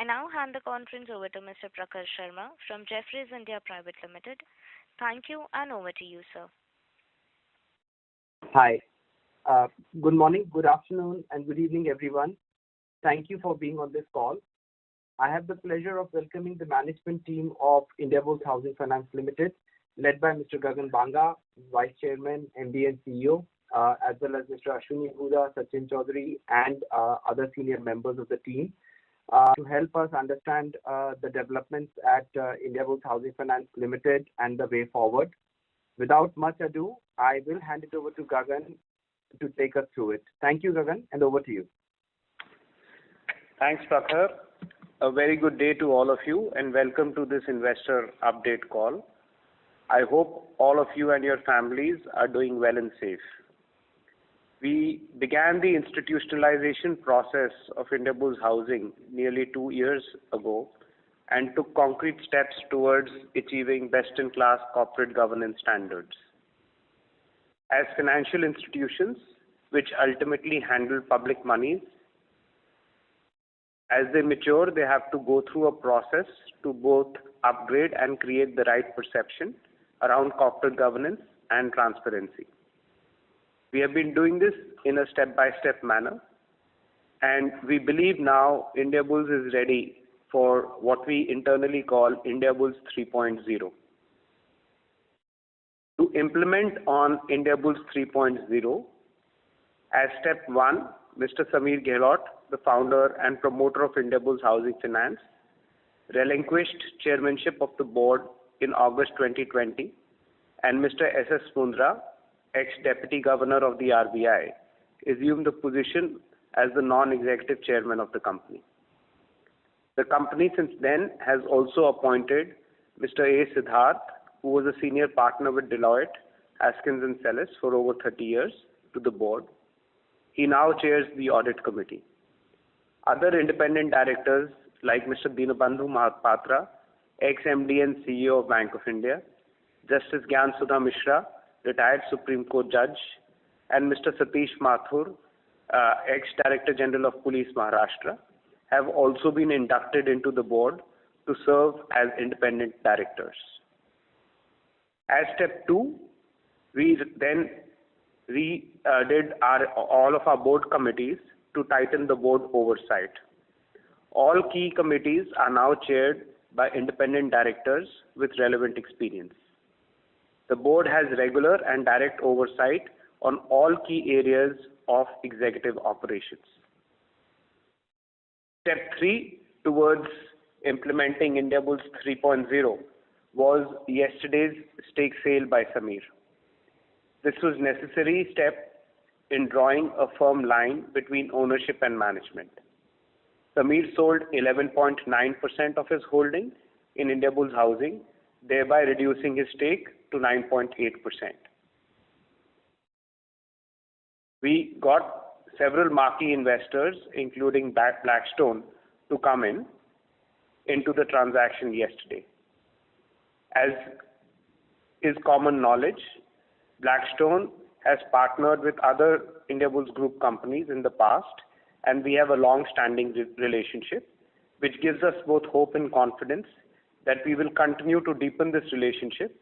I now hand the conference over to Mr. Prakhar Sharma from Jefferies India Private Limited. Thank you, and over to you, sir. Hi. Good morning, good afternoon, and good evening, everyone. Thank you for being on this call. I have the pleasure of welcoming the management team of Indiabulls Housing Finance Limited, led by Mr. Gagan Banga, Vice Chairman, MD and CEO, as well as Mr. Ashwini Huda, Sachin Chaudhary, and other senior members of the team to help us understand the developments at Indiabulls Housing Finance Limited and the way forward. Without much ado, I will hand it over to Gagan to take us through it. Thank you, Gagan, and over to you. Thanks, Prakhar. A very good day to all of you, and welcome to this investor update call. I hope all of you and your families are doing well and safe. We began the institutionalization process of Indiabulls Housing nearly 2 years ago and took concrete steps towards achieving best-in-class corporate governance standards. As financial institutions, which ultimately handle public monies, as they mature, they have to go through a process to both upgrade and create the right perception around corporate governance and transparency. We have been doing this in a step-by-step manner, and we believe now Indiabulls is ready for what we internally call Indiabulls 3.0. To implement on Indiabulls 3.0, as step 1, Mr. Sameer Gehlot, the founder and promoter of Indiabulls Housing Finance, relinquished chairmanship of the board in August 2020, and Mr. S.S. Mundra, ex-deputy governor of the RBI, assumed the position as the non-executive chairman of the company. The company since then has also appointed Mr. A. Siddharth, who was a senior partner with Deloitte, Haskins & Sellis for over 30 years, to the board. He now chairs the audit committee. Other independent directors like Mr. Dinabandhu Mahapatra, ex-MD and CEO of Bank of India, Justice Gyan Sudha Mishra, retired Supreme Court judge, and Mr. Satish Mathur, ex-Director General of Police Maharashtra, have also been inducted into the board to serve as independent directors. As step 2, we then redid all of our board committees to tighten the board oversight. All key committees are now chaired by independent directors with relevant experience. The board has regular and direct oversight on all key areas of executive operations. Step 3 towards implementing Indiabulls 3.0 was yesterday's stake sale by Sameer. This was a necessary step in drawing a firm line between ownership and management. Sameer sold 11.9% of his holding in Indiabulls Housing, thereby reducing his stake to 9.8%. We got several marquee investors, including Blackstone, to come into the transaction yesterday. As is common knowledge, Blackstone has partnered with other Indiabulls Group companies in the past, and we have a long-standing relationship, which gives us both hope and confidence that we will continue to deepen this relationship.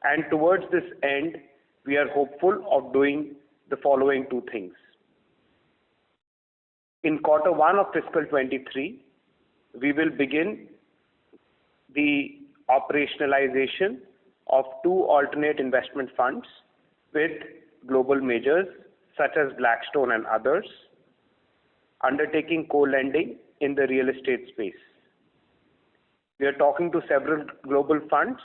And towards this end, we are hopeful of doing the following 2 things. In quarter 1 of fiscal 23, we will begin the operationalization of 2 alternate investment funds with global majors such as Blackstone and others, undertaking co-lending in the real estate space. We are talking to several global funds,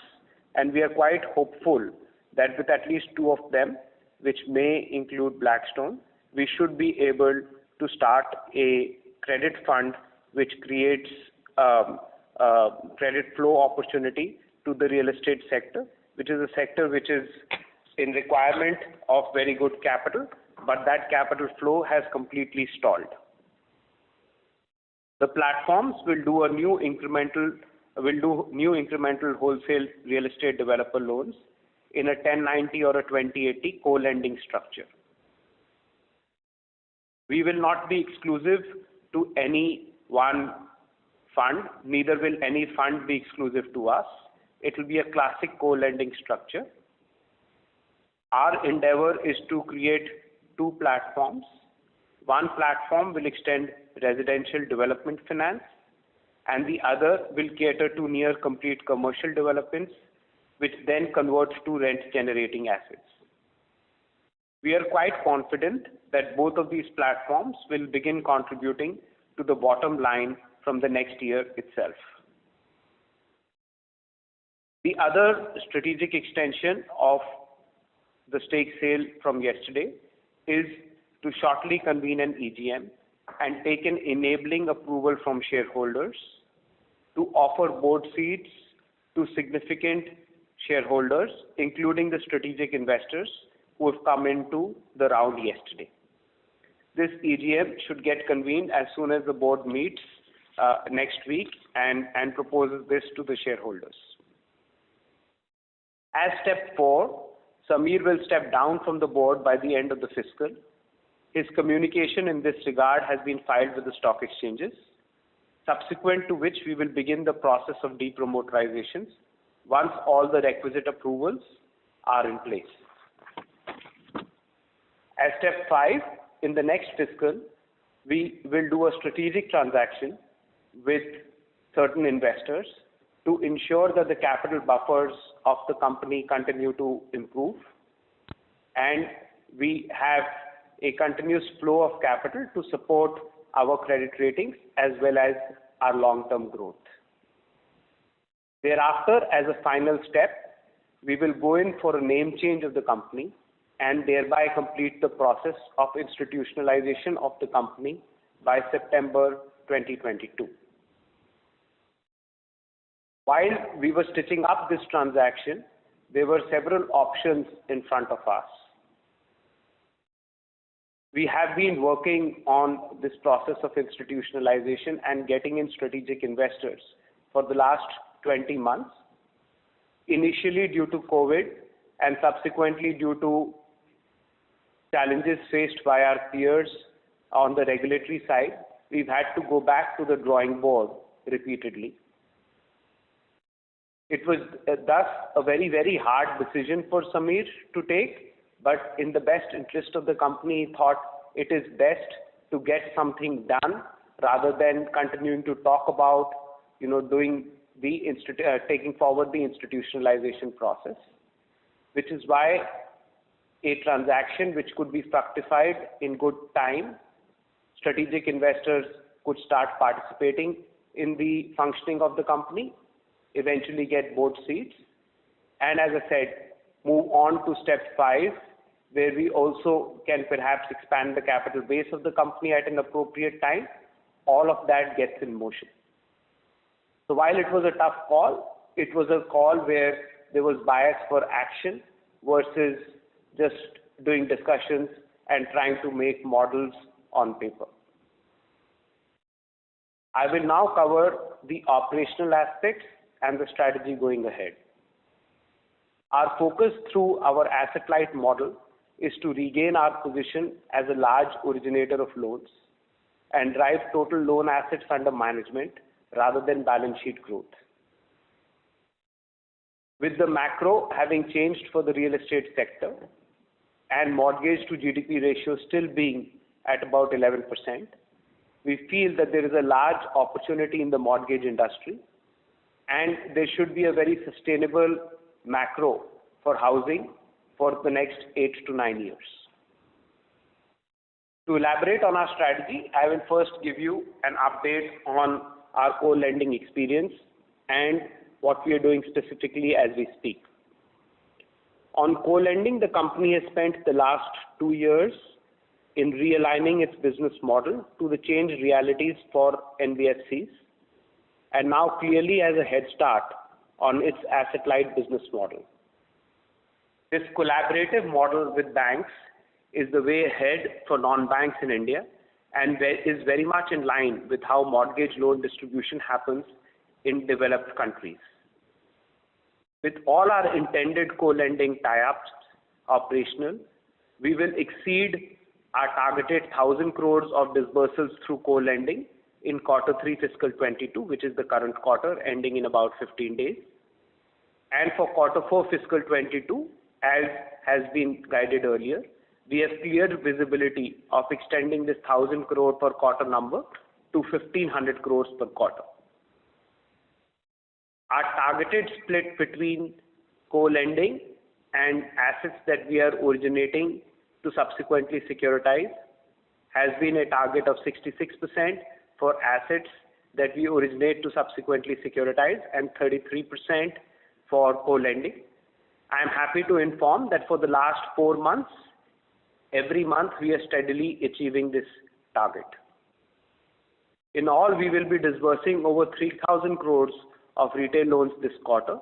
and we are quite hopeful that with at least 2 of them, which may include Blackstone, we should be able to start a credit fund which creates credit flow opportunity to the real estate sector, which is a sector which is in requirement of very good capital, but that capital flow has completely stalled. The platforms will do new incremental wholesale real estate developer loans in a 1090 or a 2080 co-lending structure. We will not be exclusive to any one fund, neither will any fund be exclusive to us. It will be a classic co-lending structure. Our endeavor is to create two platforms. One platform will extend residential development finance, and the other will cater to near complete commercial developments, which then converts to rent-generating assets. We are quite confident that both of these platforms will begin contributing to the bottom line from the next year itself. The other strategic extension of the stake sale from yesterday is to shortly convene an EGM and take an enabling approval from shareholders to offer board seats to significant shareholders, including the strategic investors who have come into the round yesterday. This EGM should get convened as soon as the board meets next week and proposes this to the shareholders. As step 4, Samir will step down from the board by the end of the fiscal. His communication in this regard has been filed with the stock exchanges, subsequent to which we will begin the process of depromoterizations once all the requisite approvals are in place. As step 5, in the next fiscal, we will do a strategic transaction with certain investors to ensure that the capital buffers of the company continue to improve, and we have a continuous flow of capital to support our credit ratings as well as our long-term growth. Thereafter, as a final step, we will go in for a name change of the company and thereby complete the process of institutionalization of the company by September 2022. While we were stitching up this transaction, there were several options in front of us. We have been working on this process of institutionalization and getting in strategic investors for the last 20 months. Initially due to COVID and subsequently due to challenges faced by our peers on the regulatory side, we've had to go back to the drawing board repeatedly. It was thus a very, very hard decision for Samir to take, but in the best interest of the company, he thought it is best to get something done rather than continuing to talk about, taking forward the institutionalization process, which is why a transaction which could be fructified in good time, strategic investors could start participating in the functioning of the company, eventually get board seats, and as I said, move on to step 5, where we also can perhaps expand the capital base of the company at an appropriate time. All of that gets in motion. So while it was a tough call, it was a call where there was bias for action versus just doing discussions and trying to make models on paper. I will now cover the operational aspects and the strategy going ahead. Our focus through our asset-light model is to regain our position as a large originator of loans and drive total loan assets under management rather than balance sheet growth. With the macro having changed for the real estate sector and mortgage to GDP ratio still being at about 11%, we feel that there is a large opportunity in the mortgage industry and there should be a very sustainable macro for housing for the next 8 to 9 years. To elaborate on our strategy, I will first give you an update on our co-lending experience and what we are doing specifically as we speak. On co-lending, the company has spent the last 2 years in realigning its business model to the changed realities for NBFCs and now clearly has a head start on its asset-light business model. This collaborative model with banks is the way ahead for non-banks in India and is very much in line with how mortgage loan distribution happens in developed countries. With all our intended co-lending tie-ups operational, we will exceed our targeted 1,000 crores of disbursals through co-lending in quarter 3 fiscal 22, which is the current quarter ending in about 15 days. And for quarter 4 fiscal 22, as has been guided earlier, we have clear visibility of extending this 1,000 crore per quarter number to 1,500 crores per quarter. Our targeted split between co-lending and assets that we are originating to subsequently securitize has been a target of 66% for assets that we originate to subsequently securitize and 33% for co-lending. I am happy to inform that for the last 4 months, every month we are steadily achieving this target. In all, we will be disbursing over 3,000 crores of retail loans this quarter,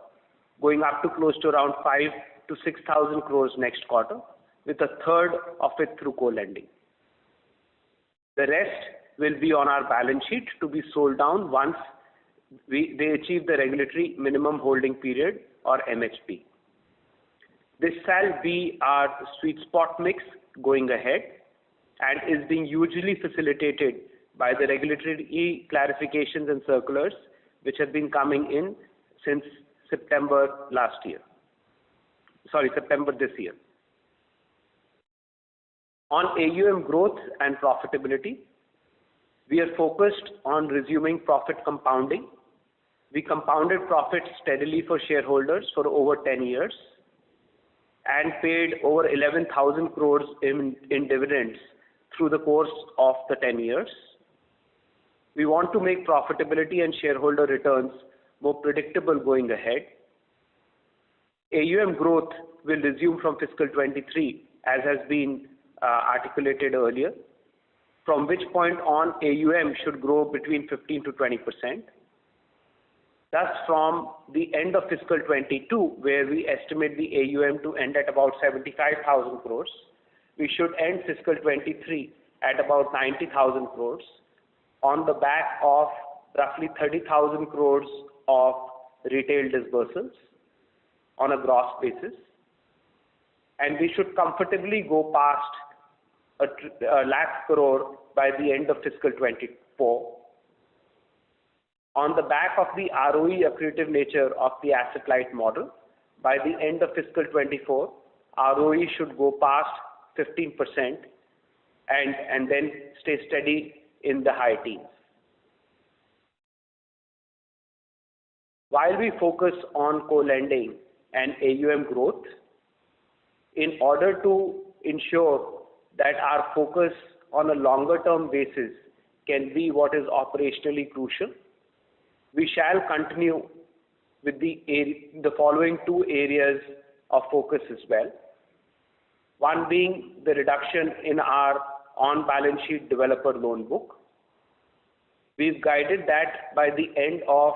going up to close to around 5,000 to 6,000 crores next quarter, with a third of it through co-lending. The rest will be on our balance sheet to be sold down once they achieve the regulatory minimum holding period, or MHP. This shall be our sweet spot mix going ahead and is being hugely facilitated by the regulatory clarifications and circulars which have been coming in since September this year. On AUM growth and profitability, we are focused on resuming profit compounding. We compounded profits steadily for shareholders for over 10 years and paid over 11,000 crores in dividends through the course of the 10 years. We want to make profitability and shareholder returns more predictable going ahead. AUM growth will resume from fiscal 23, as has been articulated earlier, from which point on AUM should grow between 15 to 20%. Thus, from the end of fiscal 22, where we estimate the AUM to end at about 75,000 crores, we should end fiscal 23 at about 90,000 crores on the back of roughly 30,000 crores of retail disbursements on a gross basis. And we should comfortably go past a lakh crore by the end of fiscal 24. On the back of the ROE accretive nature of the asset-light model, by the end of fiscal 24, ROE should go past 15% and then stay steady in the high teens. While we focus on co-lending and AUM growth, in order to ensure that our focus on a longer-term basis can be what is operationally crucial, we shall continue with the following 2 areas of focus as well. One being the reduction in our on-balance sheet developer loan book. We've guided that by the end of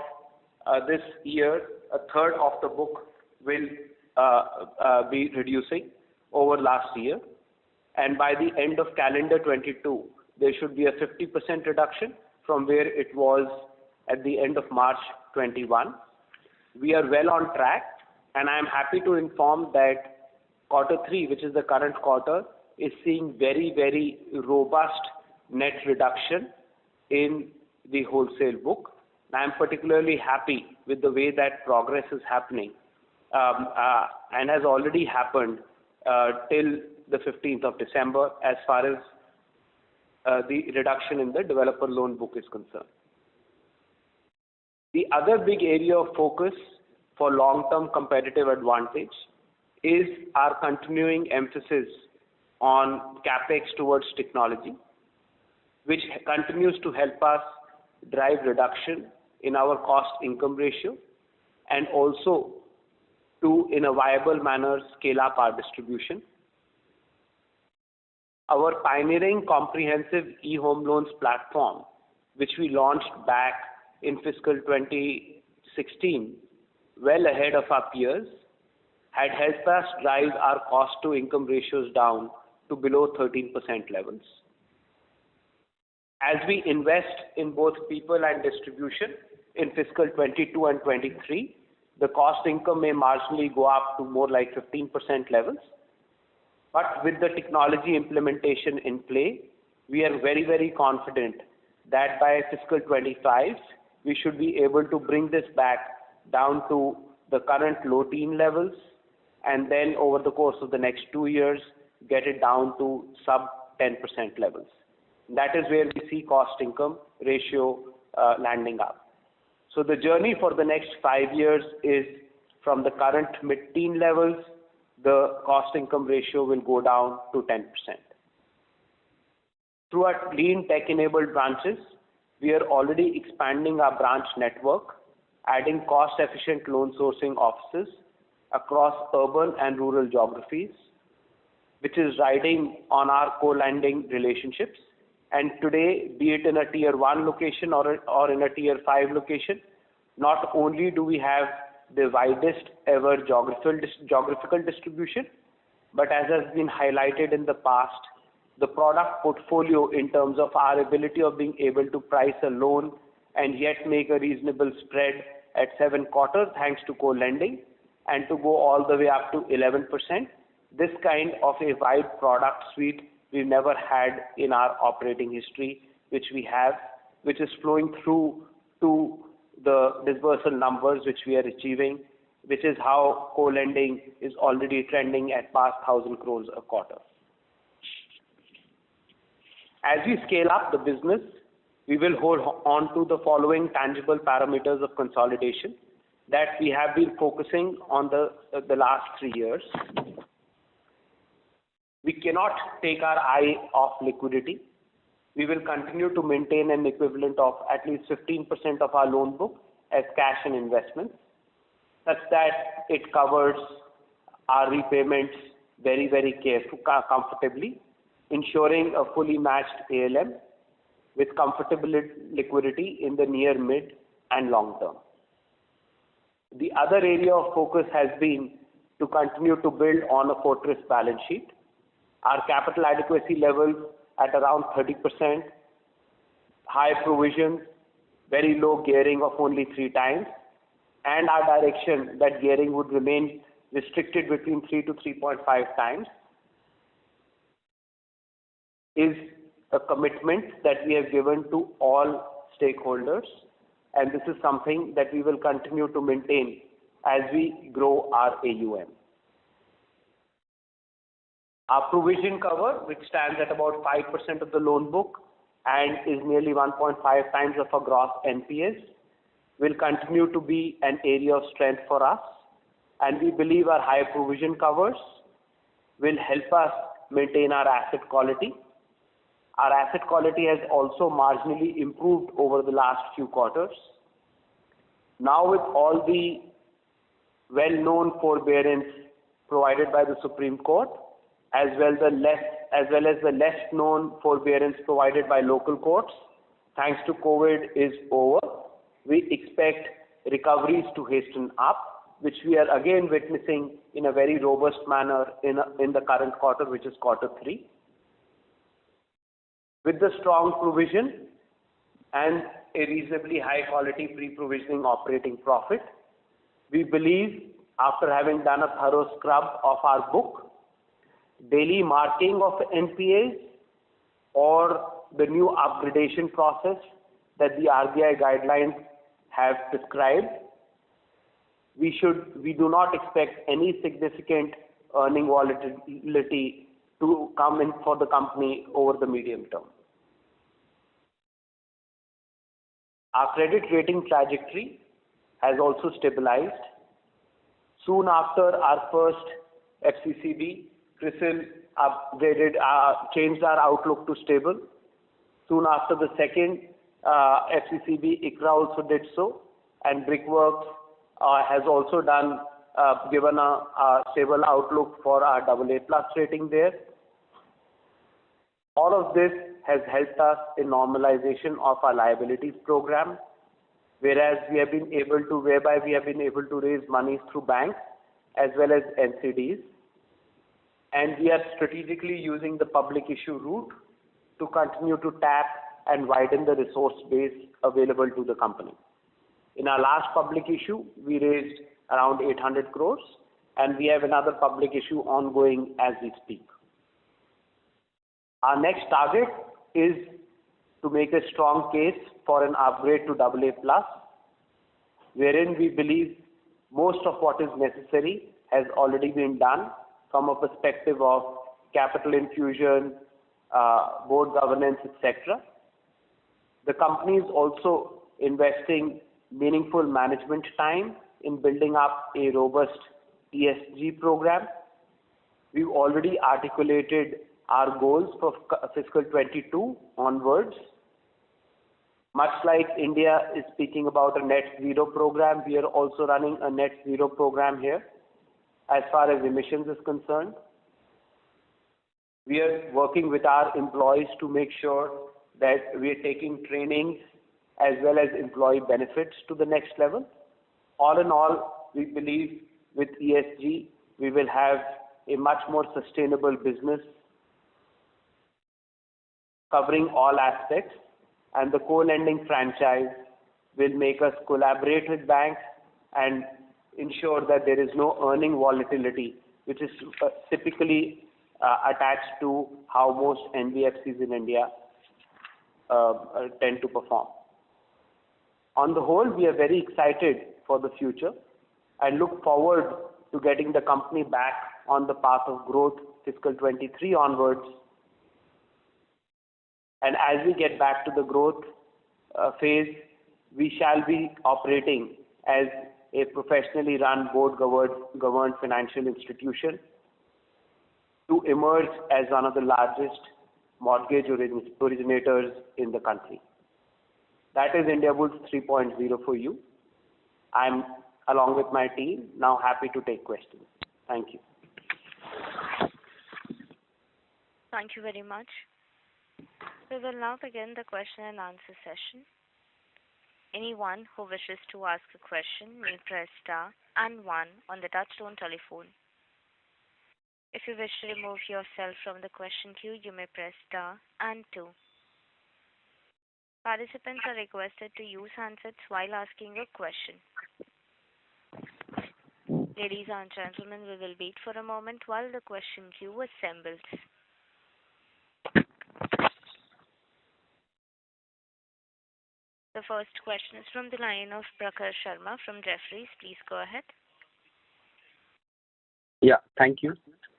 this year, a third of the book will be reducing over last year. And by the end of calendar 22, there should be a 50% reduction from where it was at the end of March 21. We are well on track, and I am happy to inform that quarter 3, which is the current quarter, is seeing very, very robust net reduction in the wholesale book. I am particularly happy with the way that progress is happening and has already happened till the 15th of December as far as the reduction in the developer loan book is concerned. The other big area of focus for long-term competitive advantage is our continuing emphasis on CapEx towards technology, which continues to help us drive reduction in our cost-income ratio and also to, in a viable manner, scale up our distribution. Our pioneering comprehensive e-home loans platform, which we launched back in fiscal 2016, well ahead of our peers, had helped us drive our cost-to-income ratios down to below 13% levels. As we invest in both people and distribution in fiscal 22 and 23, the cost-income may marginally go up to more like 15% levels. But with the technology implementation in play, we are very, very confident that by fiscal 25, we should be able to bring this back down to the current low teen levels, and then over the course of the next 2 years, get it down to sub 10% levels. That is where we see cost income ratio landing up. So the journey for the next 5 years is from the current mid-teen levels, the cost income ratio will go down to 10%. Through our lean tech-enabled branches, we are already expanding our branch network, adding cost-efficient loan sourcing offices across urban and rural geographies, which is riding on our co-lending relationships. And today, be it in a tier 1 location or in a tier 5 location, not only do we have the widest ever geographical distribution, but as has been highlighted in the past, the product portfolio in terms of our ability of being able to price a loan and yet make a reasonable spread at 7/4 thanks to co-lending, and to go all the way up to 11%. This kind of a wide product suite we've never had in our operating history, which we have, which is flowing through to the dispersal numbers which we are achieving, which is how co-lending is already trending at past 1,000 crores a quarter. As we scale up the business, we will hold on to the following tangible parameters of consolidation that we have been focusing on the last 3 years. We cannot take our eye off liquidity. We will continue to maintain an equivalent of at least 15% of our loan book as cash and investments, such that it covers our repayments very, very comfortably, ensuring a fully matched ALM with comfortable liquidity in the near, mid, and long term. The other area of focus has been to continue to build on a fortress balance sheet. Our capital adequacy levels at around 30%, high provisions, very low gearing of only 3 times, and our direction that gearing would remain restricted between 3 to 3.5 times is a commitment that we have given to all stakeholders, and this is something that we will continue to maintain as we grow our AUM. Our provision cover, which stands at about 5% of the loan book and is nearly 1.5 times of our gross NPAs, will continue to be an area of strength for us, and we believe our high provision covers will help us maintain our asset quality. Our asset quality has also marginally improved over the last few quarters. Now, with all the well-known forbearance provided by the Supreme Court, as well as the less known forbearance provided by local courts, thanks to COVID, is over, we expect recoveries to hasten up, which we are again witnessing in a very robust manner in the current quarter, which is quarter 3. With the strong provision and a reasonably high quality pre-provisioning operating profit, we believe, after having done a thorough scrub of our book, daily marking of NPAs or the new upgradation process that the RBI guidelines have prescribed, we do not expect any significant earning volatility to come in for the company over the medium term. Our credit rating trajectory has also stabilized. Soon after our first FCCB, CRISIL changed our outlook to stable. Soon after the second FCCB, ICRA also did so, and Brickworks has also given a stable outlook for our AA+ rating there. All of this has helped us in normalization of our liabilities program, whereby we have been able to raise money through banks as well as NCDs. And we are strategically using the public issue route to continue to tap and widen the resource base available to the company. In our last public issue, we raised around 800 crores, and we have another public issue ongoing as we speak. Our next target is to make a strong case for an upgrade to AA+, wherein we believe most of what is necessary has already been done from a perspective of capital infusion, board governance, etc. The company is also investing meaningful management time in building up a robust ESG program. We've already articulated our goals for fiscal 22 onwards. Much like India is speaking about a net zero program, we are also running a net zero program here as far as emissions is concerned. We are working with our employees to make sure that we are taking trainings as well as employee benefits to the next level. All in all, we believe with ESG, we will have a much more sustainable business covering all aspects, and the co-lending franchise will make us collaborate with banks and ensure that there is no earning volatility, which is typically attached to how most NBFCs in India tend to perform. On the whole, we are very excited for the future and look forward to getting the company back on the path of growth fiscal 23 onwards. And as we get back to the growth phase, we shall be operating as a professionally run board-governed financial institution to emerge as one of the largest mortgage originators in the country. That is Indiabulls 3.0 for you. I'm, along with my team, now happy to take questions. Thank you. Thank you very much. We will now begin the question and answer session. Anyone who wishes to ask a question may press star and 1 on the touchtone telephone. If you wish to remove yourself from the question queue, you may press star and 2. Participants are requested to use handsets while asking a question. Ladies and gentlemen, we will wait for a moment while the question queue assembles. The first question is from the line of Prakhar Sharma from Jefferies. Please go ahead. Yeah, thank you.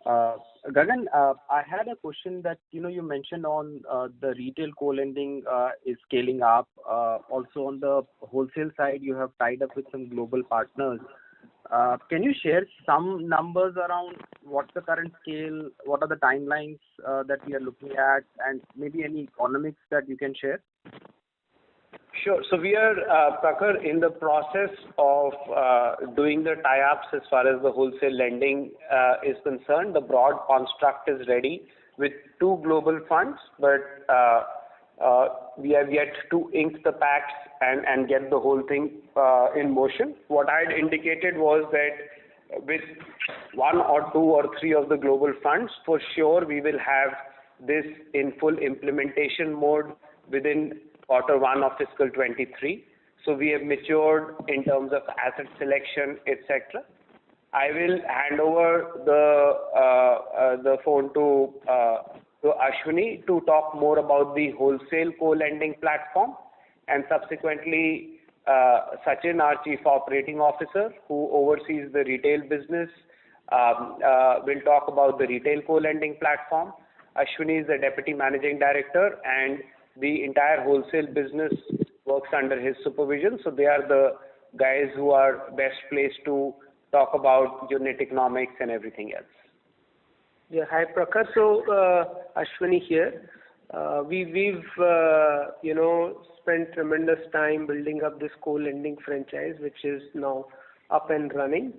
Gagan, I had a question that, you mentioned on the retail co-lending is scaling up. Also on the wholesale side, you have tied up with some global partners. Can you share some numbers around what's the current scale, what are the timelines that we are looking at, and maybe any economics that you can share? Sure. So we are, Prakhar, in the process of doing the tie-ups as far as the wholesale lending is concerned. The broad construct is ready with 2 global funds, but we have yet to ink the packs and get the whole thing in motion. What I had indicated was that with 1 or 2 or 3 of the global funds, for sure we will have this in full implementation mode within Q1 of fiscal 23. So we have matured in terms of asset selection, etc. I will hand over the phone to Ashwini to talk more about the wholesale co-lending platform, and subsequently Sachin, our Chief Operating Officer, who oversees the retail business, will talk about the retail co-lending platform. Ashwini is the Deputy Managing Director, and the entire wholesale business works under his supervision. So they are the guys who are best placed to talk about unit economics and everything else. Yeah, hi Prakhar. So Ashwini here. We've spent tremendous time building up this co-lending franchise, which is now up and running.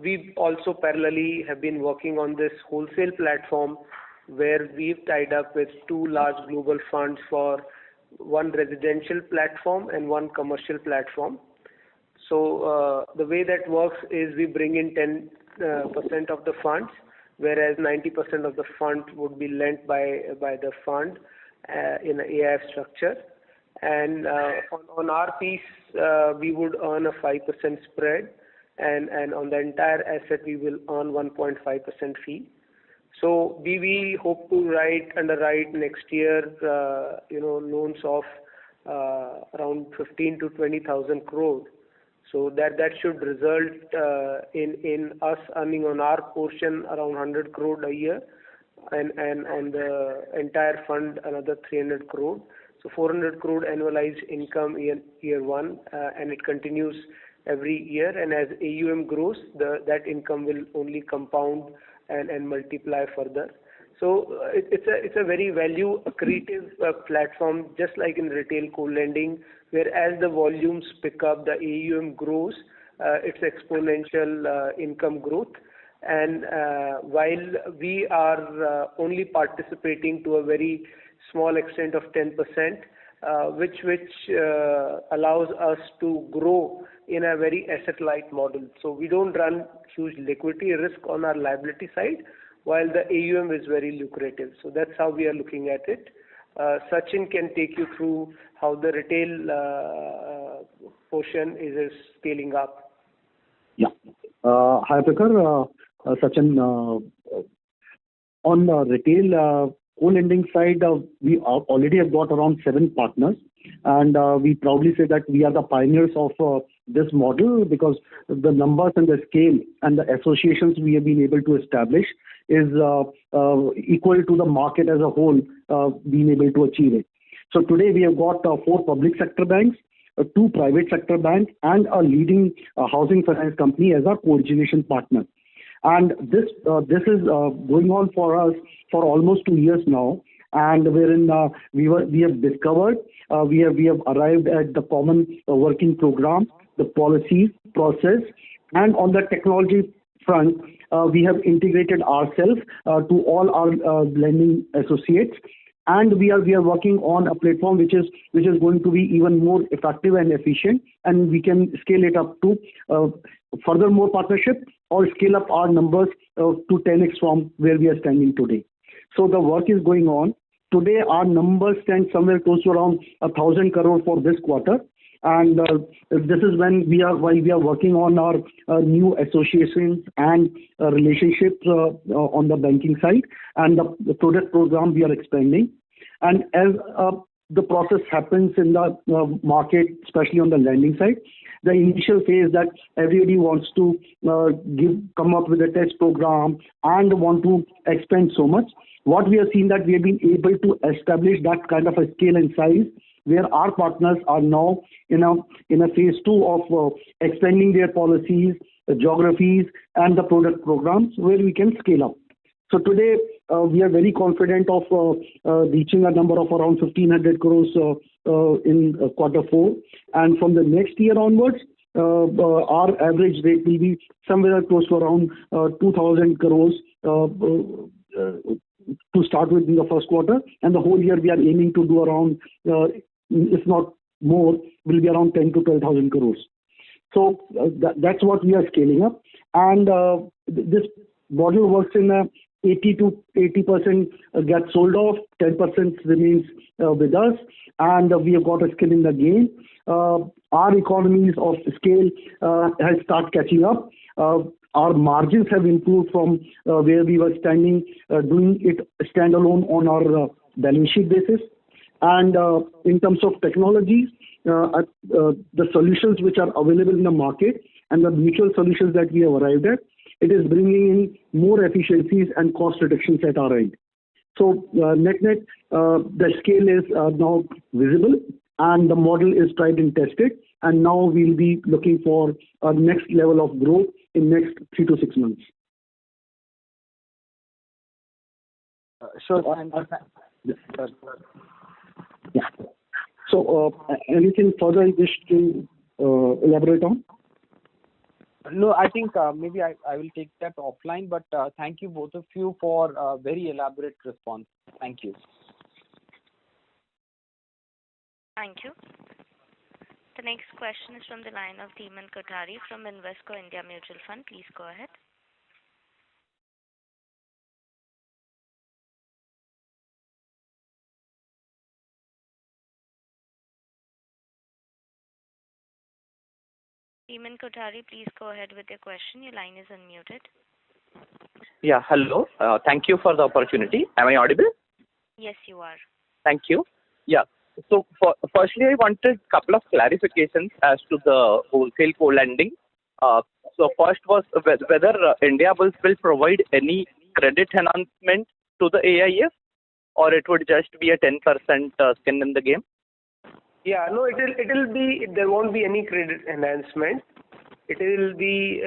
We also parallelly have been working on this wholesale platform, where we've tied up with 2 large global funds for 1 residential platform and 1 commercial platform. So the way that works is we bring in 10% of the funds, whereas 90% of the fund would be lent by the fund in an AIF structure. And on our piece, we would earn a 5% spread, and on the entire asset we will earn 1.5% fee. So we hope to underwrite next year, loans of around 15 to 20,000 crore. So that should result in us earning on our portion around 100 crore a year, and on the entire fund another 300 crore. So 400 crore annualized income year one, and it continues every year. And as AUM grows, that income will only compound and multiply further. So it's a very value accretive platform, just like in retail co-lending, where as the volumes pick up, the AUM grows, it's exponential income growth. And while we are only participating to a very small extent of 10%, which allows us to grow in a very asset-light model. So we don't run huge liquidity risk on our liability side, while the AUM is very lucrative. So that's how we are looking at it. Sachin can take you through how the retail portion is scaling up. Yeah. Hi, Prakhar. Sachin, on the retail co-lending side, we already have got around 7 partners, and we proudly say that we are the pioneers of this model, because the numbers and the scale and the associations we have been able to establish is equal to the market as a whole being able to achieve it. So today we have got 4 public sector banks, 2 private sector banks, and a leading housing finance company as our co-origination partner. And this is going on for us for almost 2 years now, and wherein we have discovered, we have arrived at the common working program, the policies, process, and on the technology front, we have integrated ourselves to all our lending associates. And we are working on a platform which is going to be even more effective and efficient, and we can scale it up to further more partnership, or scale up our numbers to 10x from where we are standing today. So the work is going on. Today our numbers stand somewhere close to around 1,000 crore for this quarter, and this is while we are working on our new associations and relationships on the banking side, and the product program we are expanding. And as the process happens in the market, especially on the lending side, the initial phase that everybody wants to come up with a test program and want to expand so much. What we have seen that we have been able to establish that kind of a scale and size, where our partners are now in a phase 2 of expanding their policies, the geographies, and the product programs where we can scale up. So today we are very confident of reaching a number of around 1,500 crores in quarter 4, and from the next year onwards, our average rate will be somewhere close to around 2,000 crores to start with in the first quarter, and the whole year we are aiming to do around, if not more, will be around 10 to 12,000 crores. So that's what we are scaling up, and this model works in 80% gets sold off, 10% remains with us, and we have got a skin in the game. Our economies of scale has started catching up. Our margins have improved from where we were standing, doing it standalone on our balance sheet basis. And in terms of technologies, the solutions which are available in the market and the mutual solutions that we have arrived at, it is bringing in more efficiencies and cost reductions at our end. So net-net, the scale is now visible, and the model is tried and tested, and now we'll be looking for a next level of growth in next 3 to 6 months. Sure. Yeah. So anything further you wish to elaborate on? No, I think maybe I will take that offline, but thank you both of you for a very elaborate response. Thank you. Thank you. The next question is from the line of Dhiman Kothari from Invesco India Mutual Fund. Please go ahead. Dhiman Kothari, please go ahead with your question. Your line is unmuted. Yeah, hello. Thank you for the opportunity. Am I audible? Yes, you are. Thank you. Yeah. So, firstly, I wanted couple of clarifications as to the wholesale co-lending. Uh, so, first was whether Indiabulls will provide any credit enhancement to the AIF, or it would just be a 10% skin in the game. Yeah, no, it'll be, there won't be any credit enhancement. It will be,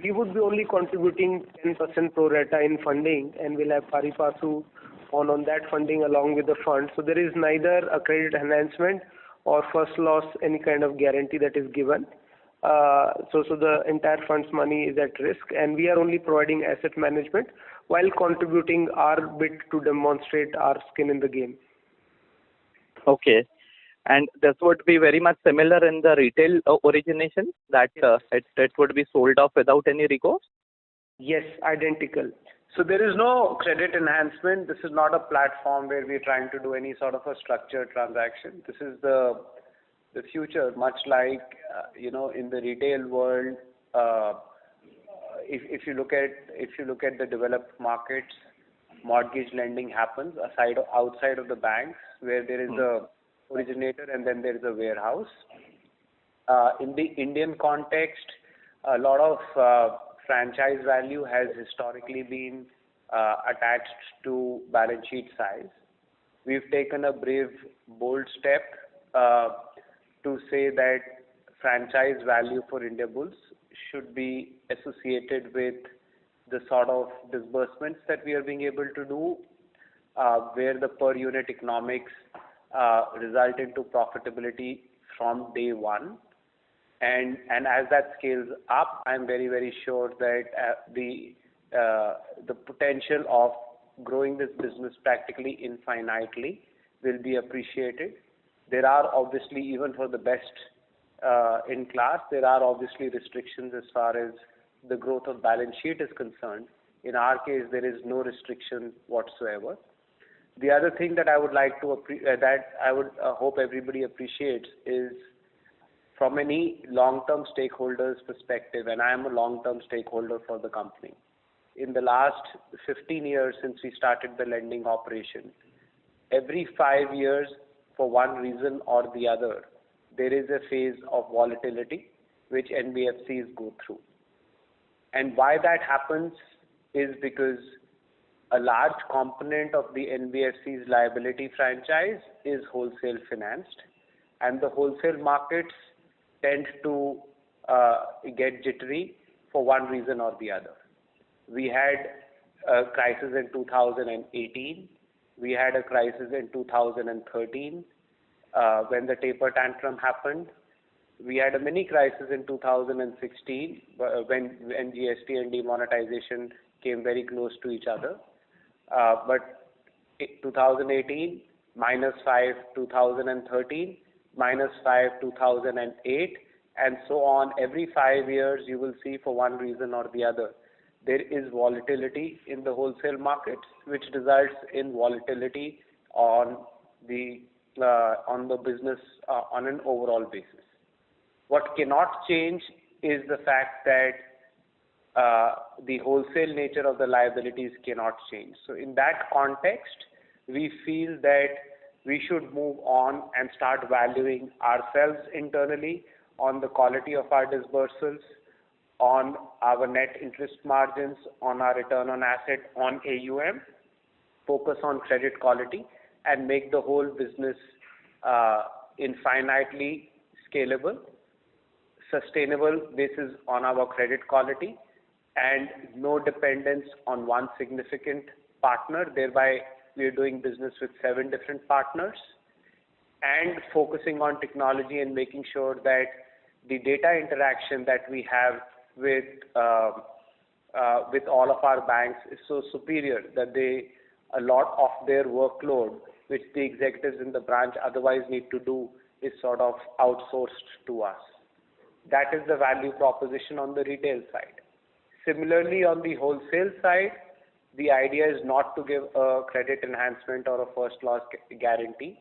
we would be only contributing 10% pro rata in funding, and we'll have pari passu on that funding along with the fund. So there is neither a credit enhancement or first loss, any kind of guarantee that is given. So the entire fund's money is at risk, and we are only providing asset management while contributing our bit to demonstrate our skin in the game. Okay. And this would be very much similar in the retail origination, that it would be sold off without any recourse? Yes, identical. So there is no credit enhancement. This is not a platform where we're trying to do any sort of a structured transaction. This is the future, much like in the retail world. If you look at the developed markets, mortgage lending happens outside of the banks, where there is a originator and then there is a warehouse. In the Indian context, a lot of franchise value has historically been attached to balance sheet size. We've taken a brave, bold step to say that franchise value for Indiabulls should be associated with the sort of disbursements that we are being able to do, where the per unit economics result into profitability from day one. And as that scales up, I'm very, very sure that the potential of growing this business practically infinitely will be appreciated. There are obviously, even for the best in class, there are obviously restrictions as far as the growth of balance sheet is concerned. In our case, there is no restriction whatsoever. The other thing that I would like to hope everybody appreciates is, from any long-term stakeholders perspective, and I am a long-term stakeholder for the company. In the last 15 years since we started the lending operation, every 5 years, for one reason or the other, there is a phase of volatility which NBFCs go through. And why that happens is because a large component of the NBFC's liability franchise is wholesale financed, and the wholesale markets tend to get jittery for one reason or the other. We had a crisis in 2018. We had a crisis in 2013 when the taper tantrum happened. We had a mini crisis in 2016 when GST and demonetization came very close to each other. But 2018, -5, 2013, -5, 2008, and so on. Every 5 years, you will see, for one reason or the other, there is volatility in the wholesale markets, which results in volatility on the business on an overall basis. What cannot change is the fact that the wholesale nature of the liabilities cannot change. So in that context, we feel that we should move on and start valuing ourselves internally on the quality of our disbursals, on our net interest margins, on our return on asset, on AUM, focus on credit quality, and make the whole business infinitely scalable, sustainable basis on our credit quality, and no dependence on one significant partner. Thereby, we are doing business with 7 different partners, and focusing on technology and making sure that the data interaction that we have with all of our banks is so superior that a lot of their workload, which the executives in the branch otherwise need to do, is sort of outsourced to us. That is the value proposition on the retail side. Similarly, on the wholesale side, the idea is not to give a credit enhancement or a first loss guarantee.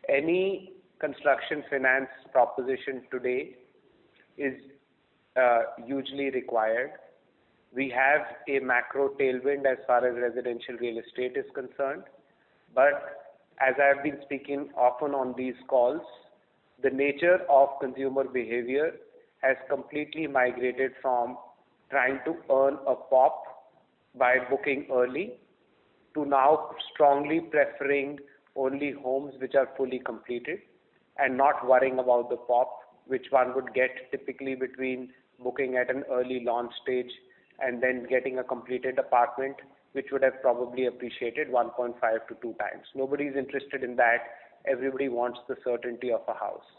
Any construction finance proposition today is hugely required. We have a macro tailwind as far as residential real estate is concerned. But as I have been speaking often on these calls, the nature of consumer behavior has completely migrated from trying to earn a pop by booking early to now strongly preferring only homes which are fully completed and not worrying about the pop, which one would get typically between booking at an early launch stage and then getting a completed apartment, which would have probably appreciated 1.5 to 2 times. Nobody is interested in that. Everybody wants the certainty of a house.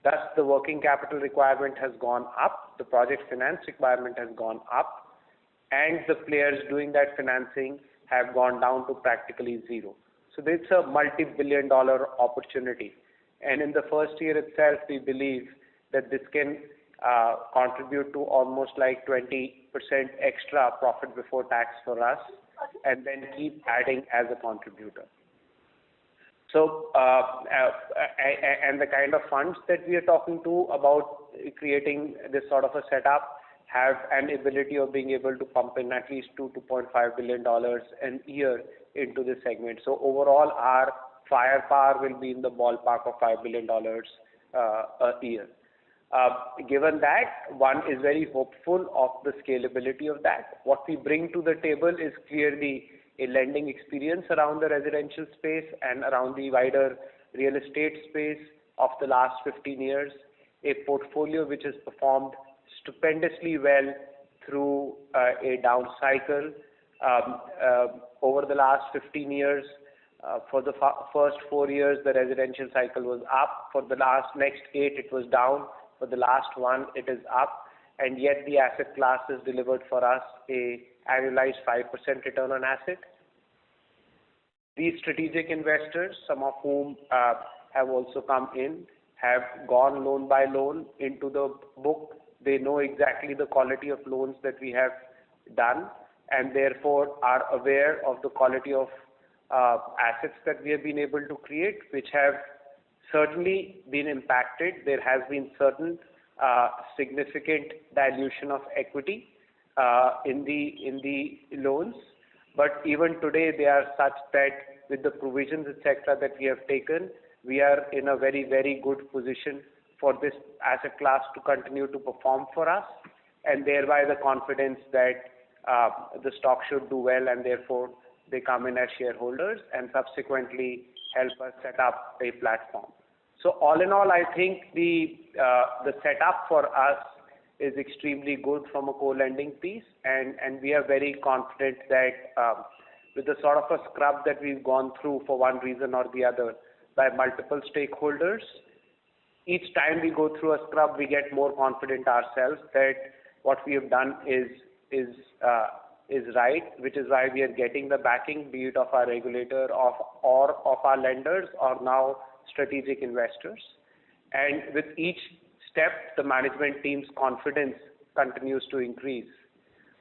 Thus, the working capital requirement has gone up, the project finance requirement has gone up, and the players doing that financing have gone down to practically zero. So it's a multi-billion-dollar opportunity. And in the first year itself, we believe that this can contribute to almost like 20% extra profit before tax for us, and then keep adding as a contributor. So, and the kind of funds that we are talking to about creating this sort of a setup have an ability of being able to pump in at least $2.5 billion a year into this segment. So overall, our firepower will be in the ballpark of $5 billion a year. Given that, one is very hopeful of the scalability of that. What we bring to the table is clearly a lending experience around the residential space and around the wider real estate space of the last 15 years, a portfolio which has performed stupendously well through a down cycle. Over the last 15 years, for the first 4 years, the residential cycle was up. For the next 8, it was down. For the last one, it is up. And yet the asset class has delivered for us a annualized 5% return on asset. These strategic investors, some of whom have also come in, have gone loan by loan into the book. They know exactly the quality of loans that we have done, and therefore are aware of the quality of assets that we have been able to create, which have certainly been impacted. There has been certain significant dilution of equity in the loans, but even today they are such that with the provisions, etc., that we have taken, we are in a very, very good position for this asset class to continue to perform for us, and thereby the confidence that the stock should do well, and therefore they come in as shareholders and subsequently help us set up a platform. So all in all, I think the setup for us is extremely good from a co-lending piece, and we are very confident that with the sort of a scrub that we've gone through for one reason or the other by multiple stakeholders, each time we go through a scrub, we get more confident ourselves that what we have done is right, which is why we are getting the backing, be it of our regulator or of our lenders or now strategic investors. And with each step, the management team's confidence continues to increase.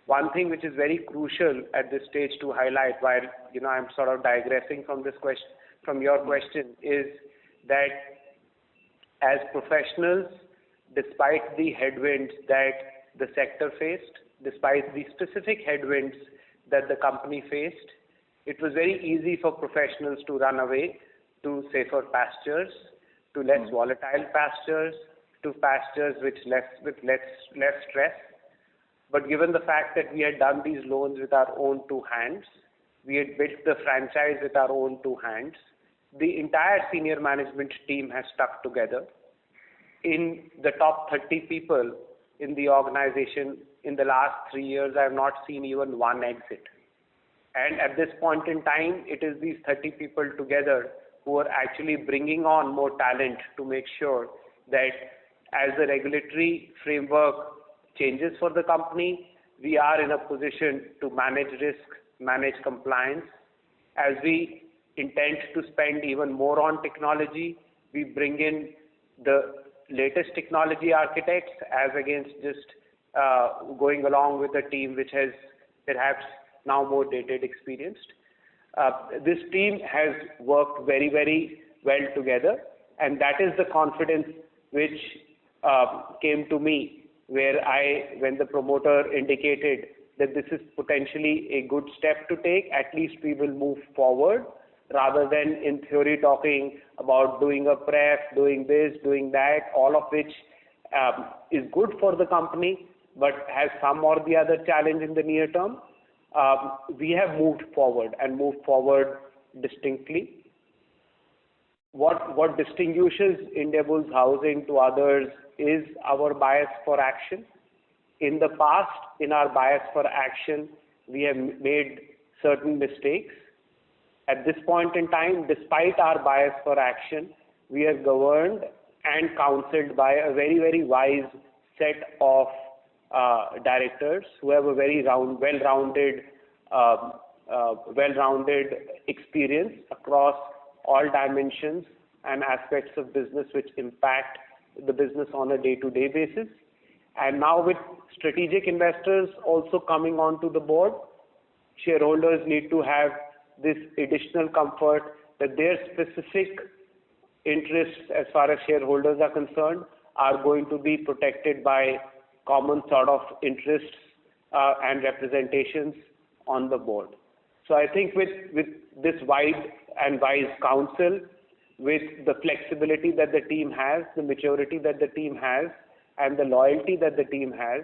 One thing which is very crucial at this stage to highlight, while I'm sort of digressing from this question, from your question, is that as professionals, despite the headwinds that the sector faced, despite the specific headwinds that the company faced, it was very easy for professionals to run away to safer pastures, to less volatile pastures, to pastures with less stress. But given the fact that we had done these loans with our own two hands, we had built the franchise with our own two hands, the entire senior management team has stuck together. In the top 30 people in the organization in the last 3 years, I have not seen even one exit. And at this point in time, it is these 30 people together who are actually bringing on more talent to make sure that as the regulatory framework changes for the company, we are in a position to manage risk, manage compliance. As we intend to spend even more on technology, we bring in the latest technology architects as against just going along with a team which has perhaps now more dated experienced. This team has worked very, very well together, and that is the confidence which came to me when the promoter indicated that this is potentially a good step to take, at least we will move forward rather than in theory talking about doing a pref, doing this, doing that, all of which is good for the company but has some or the other challenge in the near term. We have moved forward and moved forward distinctly. What distinguishes Indiabulls Housing to others is our bias for action. In the past, in our bias for action, we have made certain mistakes. At this point in time, despite our bias for action, we are governed and counseled by a very, very wise set of directors who have a very well-rounded experience across all dimensions and aspects of business which impact the business on a day-to-day basis. And now with strategic investors also coming onto the board, shareholders need to have this additional comfort that their specific interests as far as shareholders are concerned are going to be protected by common sort of interests and representations on the board. So I think with this wide and wise counsel, with the flexibility that the team has, the maturity that the team has, and the loyalty that the team has,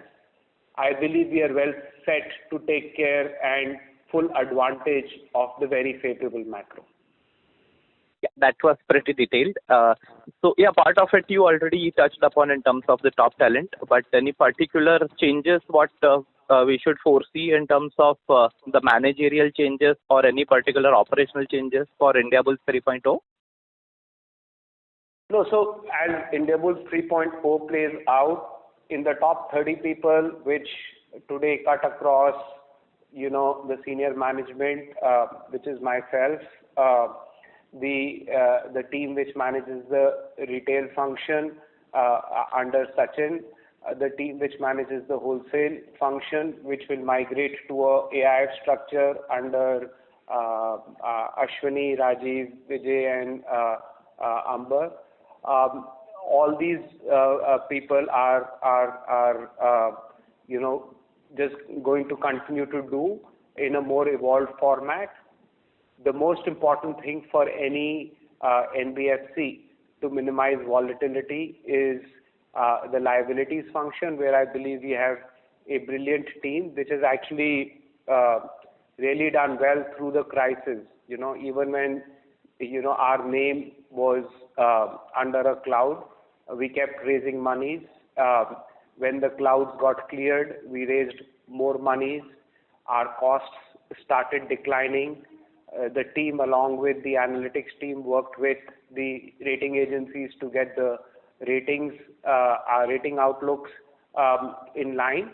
I believe we are well set to take care and full advantage of the very favorable macro. Yeah, that was pretty detailed. So yeah, part of it you already touched upon in terms of the top talent, but any particular changes what we should foresee in terms of the managerial changes or any particular operational changes for Indiabulls 3.0? No, so as Indiabulls 3.0 plays out, in the top 30 people, which today cut across, the senior management, which is myself, the team which manages the retail function under Sachin, the team which manages the wholesale function, which will migrate to a AIF structure under Ashwini, Rajiv, Vijay, and Amber. All these people are just going to continue to do in a more evolved format. The most important thing for any NBFC to minimize volatility is the liabilities function, where I believe we have a brilliant team which has actually really done well through the crisis. Even when our name was under a cloud, we kept raising monies. When the clouds got cleared, we raised more monies. Our costs started declining. The team, along with the analytics team, worked with the rating agencies to get the ratings, our rating outlooks in line.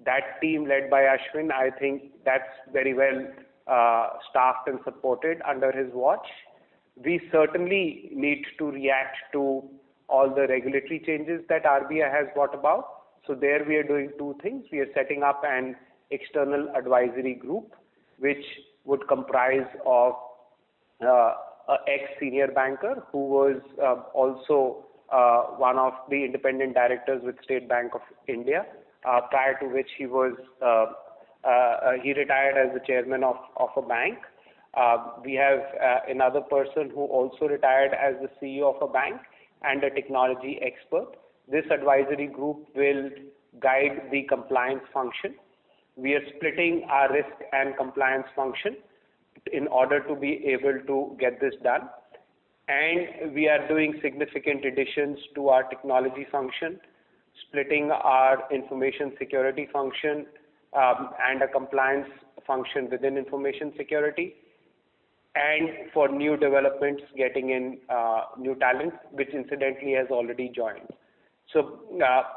That team led by Ashwin, I think that's very well staffed and supported under his watch. We certainly need to react to all the regulatory changes that RBI has brought about. So there we are doing two things. We are setting up an external advisory group, which would comprise of an ex-senior banker who was also one of the independent directors with State Bank of India, prior to which he retired as the chairman of a bank. We have another person who also retired as the CEO of a bank and a technology expert. This advisory group will guide the compliance function. We are splitting our risk and compliance function in order to be able to get this done. And we are doing significant additions to our technology function, splitting our information security function and a compliance function within information security, and for new developments, getting in new talent, which incidentally has already joined. So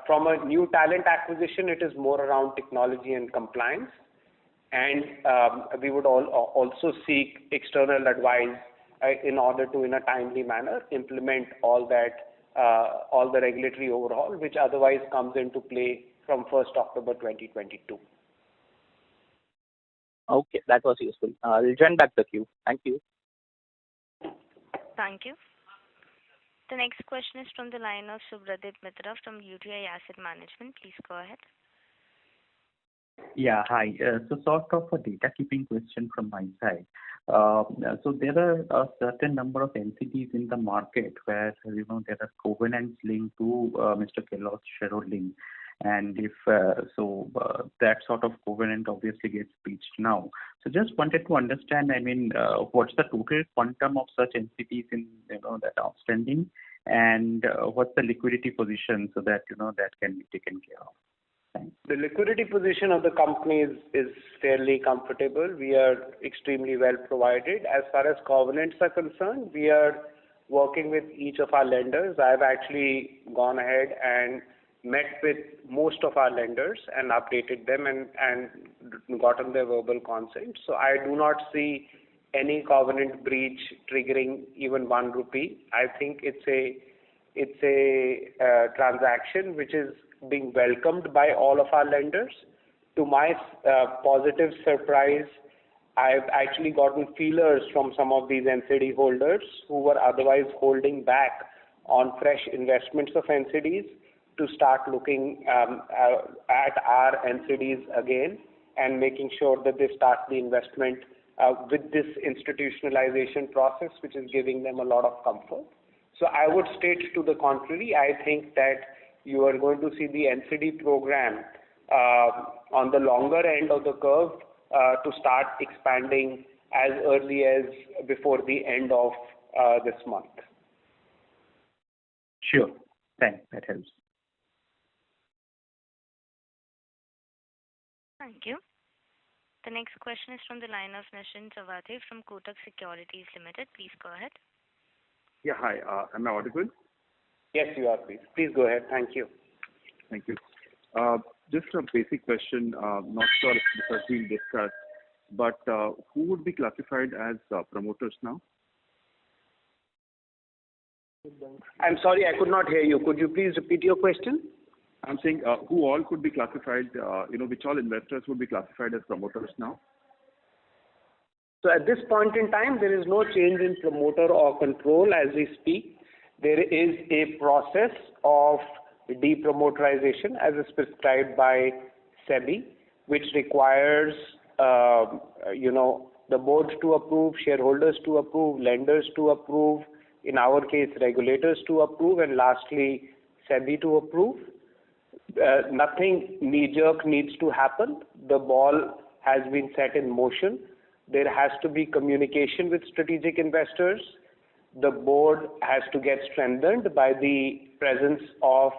from a new talent acquisition, it is more around technology and compliance. And we would also seek external advice in order to, in a timely manner, implement all the regulatory overhaul, which otherwise comes into play from 1st October 2022. Okay, that was useful. I'll join back the queue. Thank you. Thank you. The next question is from the line of Subhradip Mitra from UTI Asset Management. Please go ahead. Yeah, hi. So sort of a data keeping question from my side. So there are a certain number of entities in the market where, there are covenants linked to Mr. Kellogg's shareholding. And if that sort of covenant obviously gets breached now. So just wanted to understand, what's the total quantum of such entities in, that outstanding, and what's the liquidity position so that, that can be taken care of? Thanks. The liquidity position of the company is fairly comfortable. We are extremely well provided. As far as covenants are concerned, we are working with each of our lenders. I've actually gone ahead and met with most of our lenders and updated them and gotten their verbal consent. So I do not see any covenant breach triggering even 1 rupee. I think it's a transaction which is being welcomed by all of our lenders. To my positive surprise, I've actually gotten feelers from some of these NCD holders who were otherwise holding back on fresh investments of NCDs to start looking at our NCDs again and making sure that they start the investment with this institutionalization process, which is giving them a lot of comfort. So I would state to the contrary. I think that you are going to see the NCD program on the longer end of the curve to start expanding as early as before the end of this month. Sure. Thanks. That helps. Thank you. The next question is from the line of Nischint Chawathe from Kotak Securities Limited. Please go ahead. Yeah, hi. Am I audible? Yes, you are, please. Please go ahead. Thank you. Thank you. Just a basic question, not sure if this has been discussed, but who would be classified as promoters now? I'm sorry, I could not hear you. Could you please repeat your question? I'm saying who all could be classified, which all investors would be classified as promoters now? So at this point in time, there is no change in promoter or control as we speak. There is a process of depromoterization as is prescribed by SEBI, which requires, the board to approve, shareholders to approve, lenders to approve, in our case, regulators to approve, and lastly, SEBI to approve. Nothing knee-jerk needs to happen. The ball has been set in motion. There has to be communication with strategic investors. The board has to get strengthened by the presence of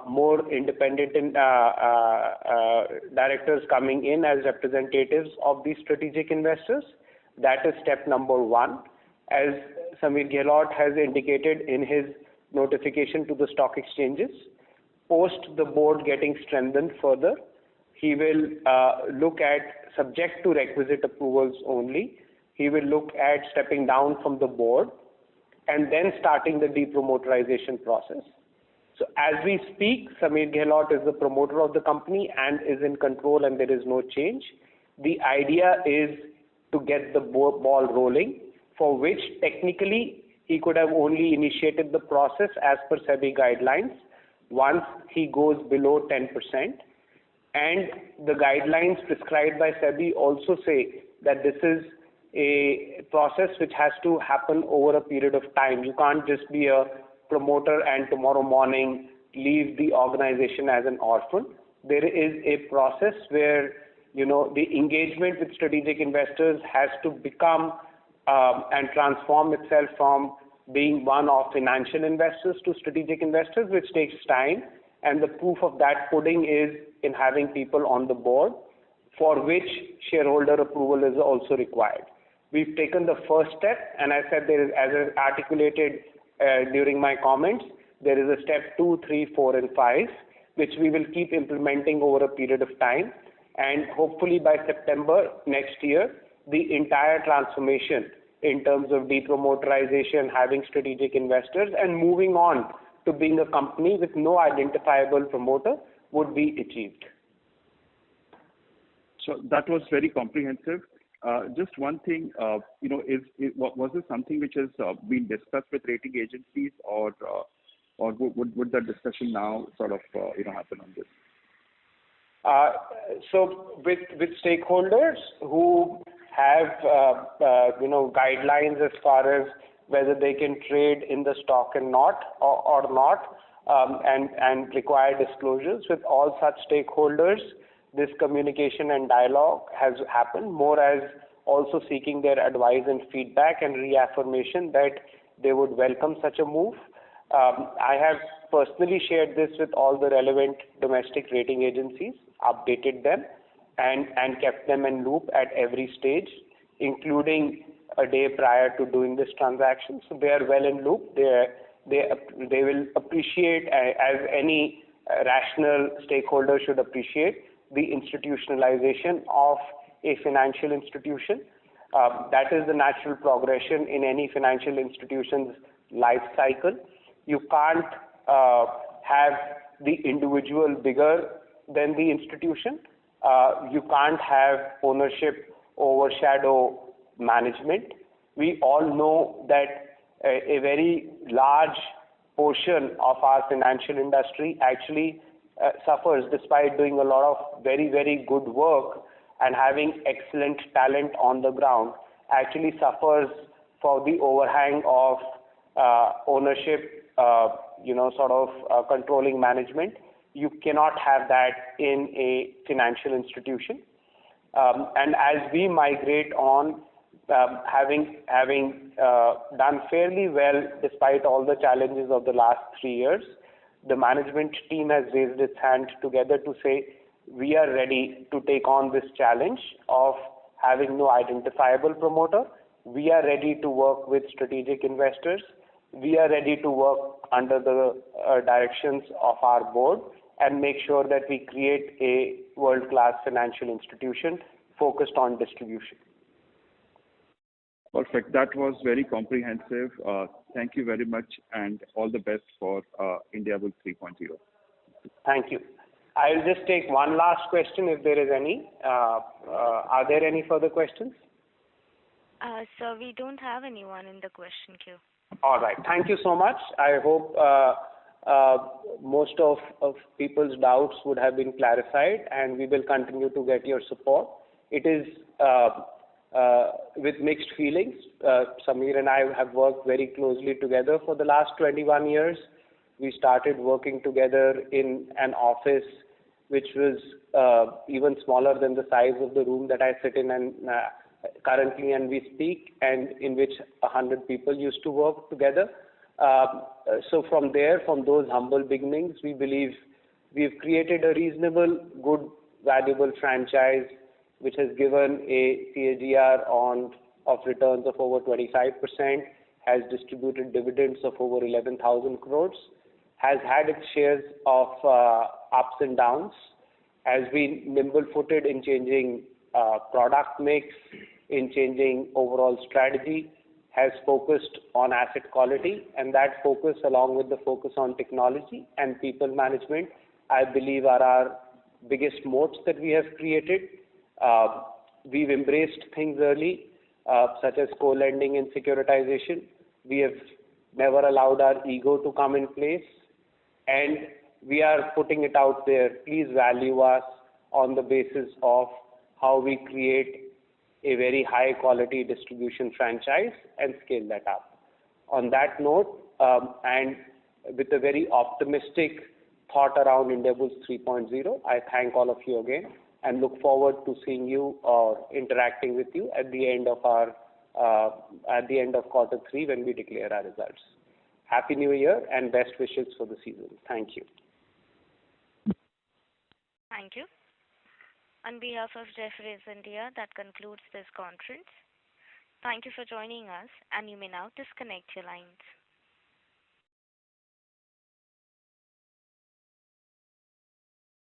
more independent directors coming in as representatives of these strategic investors. That is step number 1. As Samir Gehlot has indicated in his notification to the stock exchanges, post the board getting strengthened further, he will look at, subject to requisite approvals only, he will look at stepping down from the board and then starting the depromoterization process. So as we speak, Samir Gehlot is the promoter of the company and is in control, and there is no change. The idea is to get the ball rolling, for which technically he could have only initiated the process as per SEBI guidelines once he goes below 10%. And the guidelines prescribed by SEBI also say that this is a process which has to happen over a period of time. You can't just be a promoter and tomorrow morning leave the organization as an orphan. There is a process where, the engagement with strategic investors has to become and transform itself from being one of financial investors to strategic investors, which takes time. And the proof of that pudding is in having people on the board, for which shareholder approval is also required. We've taken the first step, and I said there is, as I articulated during my comments, there is a step 2, 3, 4, and 5, which we will keep implementing over a period of time. And hopefully by September next year, the entire transformation in terms of depromoterization, having strategic investors, and moving on to being a company with no identifiable promoter would be achieved. So that was very comprehensive. Just one thing, was this something which has been discussed with rating agencies, or would that discussion now sort of happen on this? Uh, So with stakeholders who have guidelines as far as whether they can trade in the stock and not or not, and require disclosures with all such stakeholders, this communication and dialogue has happened more as also seeking their advice and feedback and reaffirmation that they would welcome such a move. I have personally shared this with all the relevant domestic rating agencies, updated them, and kept them in loop at every stage, including a day prior to doing this transaction. So they are well in loop. They will appreciate, as any rational stakeholder should appreciate, the institutionalization of a financial institution. That is the natural progression in any financial institution's life cycle. You can't have the individual bigger than the institution. You can't have ownership overshadow management. We all know that a very large portion of our financial industry actually suffers, despite doing a lot of very, very good work and having excellent talent on the ground, actually suffers for the overhang of ownership, controlling management. You cannot have that in a financial institution. And as we migrate on, having done fairly well despite all the challenges of the last 3 years, the management team has raised its hand together to say, we are ready to take on this challenge of having no identifiable promoter. We are ready to work with strategic investors. We are ready to work under the directions of our board and make sure that we create a world-class financial institution focused on distribution. Perfect. That was very comprehensive. Thank you very much, and all the best for Indiabulls 3.0. Thank you. I'll just take one last question if there is any. Are there any further questions? Sir, we don't have anyone in the question queue. All right. Thank you so much. I hope most of people's doubts would have been clarified, and we will continue to get your support. It is with mixed feelings. Samir and I have worked very closely together for the last 21 years. We started working together in an office which was even smaller than the size of the room that I sit in and currently and we speak, and in which 100 people used to work together. So from those humble beginnings, we believe we've created a reasonable, good, valuable franchise which has given a CAGR of returns of over 25%, has distributed dividends of over 11,000 crores, has had its shares of ups and downs, has been nimble-footed in changing product mix, in changing overall strategy, has focused on asset quality, and that focus, along with the focus on technology and people management, I believe are our biggest moats that we have created. We've embraced things early, such as co-lending and securitization. We have never allowed our ego to come in place, and we are putting it out there. Please value us on the basis of how we create a very high quality distribution franchise and scale that up. On that note, and with a very optimistic thought around Indiabulls 3.0, I thank all of you again and look forward to seeing you or interacting with you at the end of quarter 3 when we declare our results. Happy New Year and best wishes for the season. Thank you. Thank you. On behalf of Jefferies India, that concludes this conference. Thank you for joining us, and you may now disconnect your lines.